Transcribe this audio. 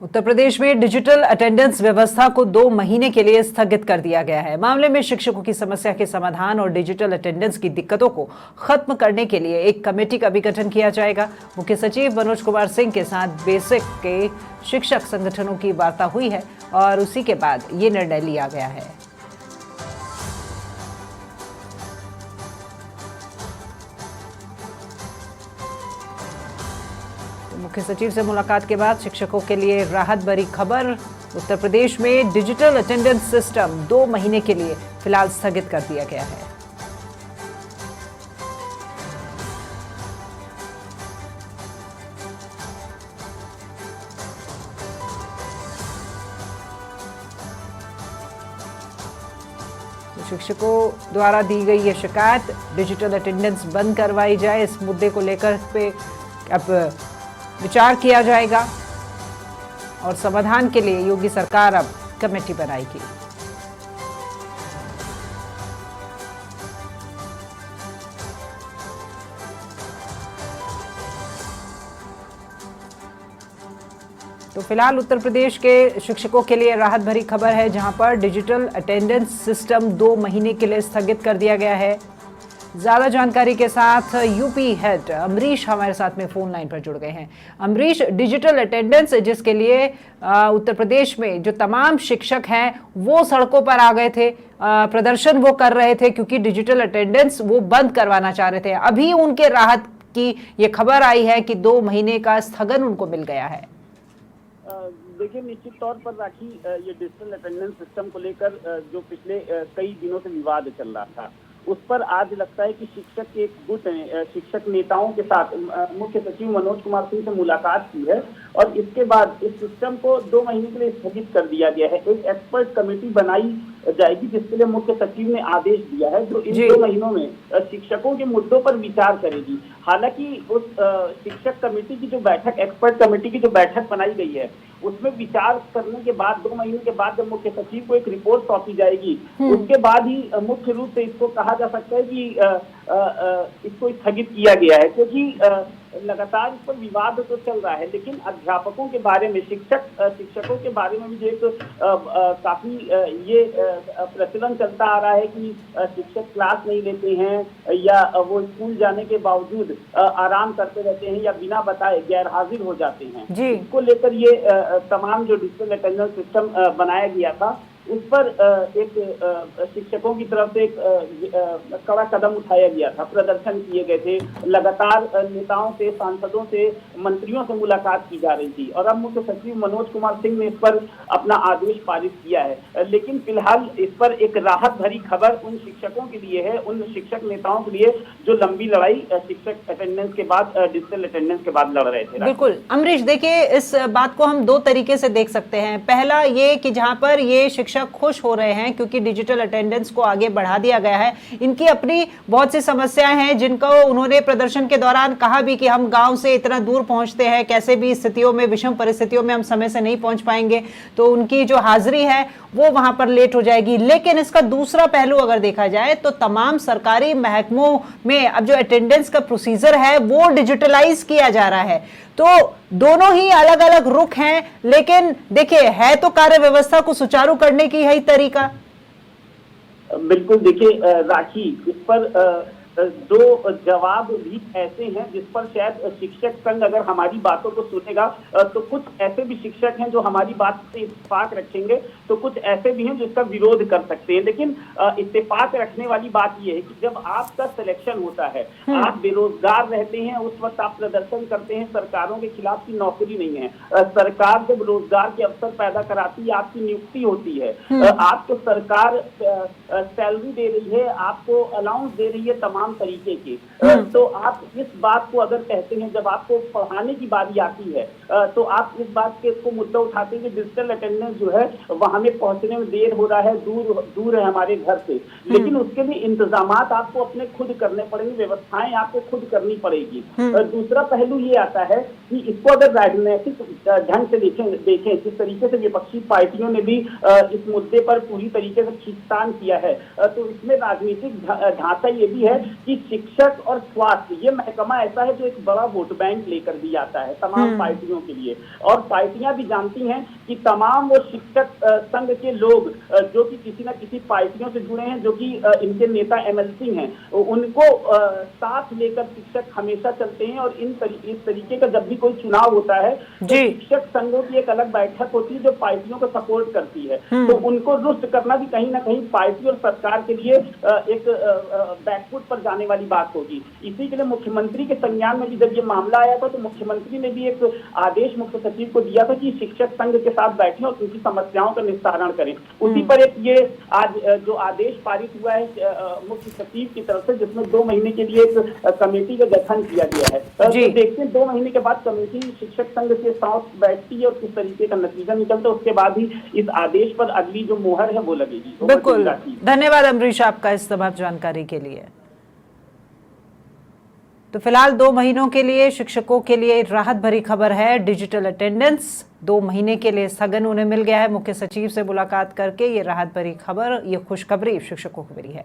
उत्तर प्रदेश में digital attendance व्यवस्था को 2 महीने के लिए स्थगित कर दिया गया है। मामले में शिक्षकों की समस्या के समाधान और डिजिटल अटेंडेंस की दिक्कतों को खत्म करने के लिए एक कमेटी का भी गठन किया जाएगा। मुख्य सचिव मनोज कुमार सिंह के साथ बेसिक के शिक्षक संगठनों की वार्ता हुई है और उसी के बाद ये निर्णय लिया गया है। मुख्य सचिव से मुलाकात के बाद शिक्षकों के लिए राहत भरी खबर। उत्तर प्रदेश में डिजिटल अटेंडेंस सिस्टम 2 महीने के लिए फिलहाल स्थगित कर दिया गया है। शिक्षकों द्वारा दी गई ये शिकायत, डिजिटल अटेंडेंस बंद करवाई जाए, इस मुद्दे को लेकर पे अब विचार किया जाएगा और समाधान के लिए योगी सरकार अब कमेटी बनाएगी। तो फिलहाल उत्तर प्रदेश के शिक्षकों के लिए राहत भरी खबर है, जहां पर डिजिटल अटेंडेंस सिस्टम 2 महीने के लिए स्थगित कर दिया गया है। ज्यादा जानकारी के साथ यूपी हेड अमरीश हमारे साथ में फोन लाइन पर जुड़ गए हैं। अमरीश, डिजिटल अटेंडेंस जिसके लिए उत्तर प्रदेश में जो तमाम शिक्षक हैं वो सड़कों पर आ गए थे, प्रदर्शन वो कर रहे थे क्योंकि डिजिटल अटेंडेंस वो बंद करवाना चाह रहे थे। अभी उनके राहत की ये खबर आई है कि 2 महीने का स्थगन उनको मिल गया है। देखिए, निश्चित तौर पर राखी, ये डिजिटल अटेंडेंस सिस्टम को लेकर जो पिछले कई दिनों से विवाद चल रहा था, उस पर आज लगता है कि शिक्षक के एक गुट ने शिक्षक नेताओं के साथ मुख्य सचिव मनोज कुमार सिंह से मुलाकात की है और इसके बाद इस सिस्टम को 2 महीने के लिए स्थगित कर दिया गया है। एक एक्सपर्ट कमेटी बनाई जाएगी जिसके लिए मुख्य सचिव ने आदेश दिया है, जो इन 2 महीनों में शिक्षकों के मुद्दों पर विचार करेगी। हालांकि उस शिक्षक कमेटी की जो बैठक, एक्सपर्ट कमेटी की जो बैठक बनाई गई है, उसमें विचार करने के बाद 2 महीने के बाद जब मुख्य सचिव को एक रिपोर्ट सौंपी जाएगी, उसके बाद ही मुख्य रूप से इसको कहा जा सकता है कि इसको स्थगित किया गया है, क्योंकि लगातार इस पर विवाद तो चल रहा है। लेकिन अध्यापकों के बारे में, शिक्षकों के बारे में भी जो एक काफी ये प्रचलन चलता आ रहा है कि शिक्षक क्लास नहीं लेते हैं या वो स्कूल जाने के बावजूद आराम करते रहते हैं या बिना बताए गैर हाजिर हो जाते हैं। इसको लेकर ये तमाम जो डिजिटल अटेंडेंस सिस्टम बनाया गया था, उस पर एक शिक्षकों की तरफ से एक कड़ा कदम उठाया गया था, प्रदर्शन किए गए थे, लगातार नेताओं से, सांसदों से, मंत्रियों से मुलाकात की जा रही थी और अब मुख्य सचिव मनोज कुमार सिंह ने इस पर अपना आदेश पारित किया है। लेकिन फिलहाल इस पर एक राहत भरी खबर उन शिक्षकों के लिए है, उन शिक्षक नेताओं के लिए जो लंबी लड़ाई शिक्षक अटेंडेंस के बाद, डिजिटल अटेंडेंस के बाद लड़ रहे थे। बिल्कुल अमरीश, देखिए इस बात को हम 2 तरीके से देख सकते हैं। पहला ये कि जहां पर ये शिक्षक खुश हो रहे हैं क्योंकि डिजिटल अटेंडेंस को आगे बढ़ा दिया गया है, इनकी अपनी बहुत सी समस्याएं हैं जिनको उन्होंने प्रदर्शन के दौरान कहा भी कि हम गांव से इतना दूर पहुंचते हैं, कैसे भी स्थितियों में, विषम परिस्थितियों में हम समय से नहीं पहुंच पाएंगे, तो उनकी जो हाजिरी है वो वहां पर लेट हो जाएगी। लेकिन इसका दूसरा पहलू अगर देखा जाए तो तमाम सरकारी महकमों में अब जो अटेंडेंस का प्रोसीजर है वो डिजिटलाइज किया जा रहा है। तो दोनों ही अलग अलग रुख हैं, लेकिन देखिए है तो कार्य व्यवस्था को सुचारू करने की यही तरीका। बिल्कुल, देखिए राखी, इस पर 2 जवाब भी ऐसे हैं जिस पर शायद शिक्षक संघ अगर हमारी बातों को सुनेगा तो कुछ ऐसे भी शिक्षक हैं जो हमारी बात से इत्तेफाक रखेंगे, तो कुछ ऐसे भी हैं जो इसका विरोध कर सकते हैं। लेकिन इत्तेफाक रखने वाली बात यह है कि जब आपका सिलेक्शन होता है, आप बेरोजगार रहते हैं, उस वक्त आप प्रदर्शन करते हैं, सरकारों के खिलाफ की नौकरी नहीं है, सरकार जब रोजगार के अवसर पैदा कराती है, आपकी नियुक्ति होती है, आपको सरकार सैलरी दे रही है, आपको अलाउंस दे रही है तमाम तरीके की, तो आप इस बात को अगर कहते हैं, जब आपको पढ़ाने की बारी आती है तो आप इस बात के को मुद्दा उठाते हैं कि डिजिटल अटेंडेंस जो है वहां में पहुंचने में देर हो रहा है, दूर है हमारे घर से। लेकिन उसके लिए इंतजामात आपको अपने खुद करने पड़ेंगे, व्यवस्थाएं आपको खुद करनी पड़ेगी। दूसरा पहलू ये आता है कि इसको अगर राजनीतिक ढंग से देखें, जिस तरीके से विपक्षी पार्टियों ने भी इस मुद्दे पर पूरी तरीके से खींचतान किया है, तो इसमें राजनीतिक ढांचा ये भी है कि शिक्षक और स्वास्थ्य ये महकमा ऐसा है जो एक बड़ा वोट बैंक लेकर भी आता है तमाम पार्टियों के लिए, और पार्टियां भी जानती हैं कि तमाम वो शिक्षक संघ के लोग जो कि किसी न किसी पार्टियों से जुड़े हैं, जो कि इनके नेता एमएलसी हैं, उनको साथ लेकर शिक्षक हमेशा चलते हैं। और इस तरीके का जब भी कोई चुनाव होता है तो शिक्षक संघों की एक अलग बैठक होती है जो पार्टियों को सपोर्ट करती है, तो उनको रुष्ट करना भी कहीं ना कहीं पार्टी और सरकार के लिए एक बैकफुट पर जाने वाली बात होगी। इसी के लिए मुख्यमंत्री के संज्ञान में भी जब ये मामला आया था तो मुख्यमंत्री ने भी एक आदेश मुख्य सचिव को दिया था कि शिक्षक संघ के साथ बैठें और उनकी समस्याओं का निस्तारण करें। उसी पर एक ये आज जो आदेश पारित हुआ है मुख्य सचिव की तरफ से, जिसमें 2 महीने के लिए एक कमेटी का गठन किया गया है। तो देखते हैं 2 महीने के बाद कमेटी शिक्षक संघ के साथ बैठती है और किस तरीके का नतीजा निकलता है, उसके बाद ही इस आदेश पर अगली जो मोहर है वो लगेगी। बिल्कुल, धन्यवाद अमरीश आपका इस तमाम जानकारी के लिए। तो फिलहाल 2 महीनों के लिए शिक्षकों के लिए राहत भरी खबर है। डिजिटल अटेंडेंस 2 महीने के लिए स्थगन उन्हें मिल गया है। मुख्य सचिव से मुलाकात करके ये राहत भरी खबर, ये खुशखबरी शिक्षकों को मिली है।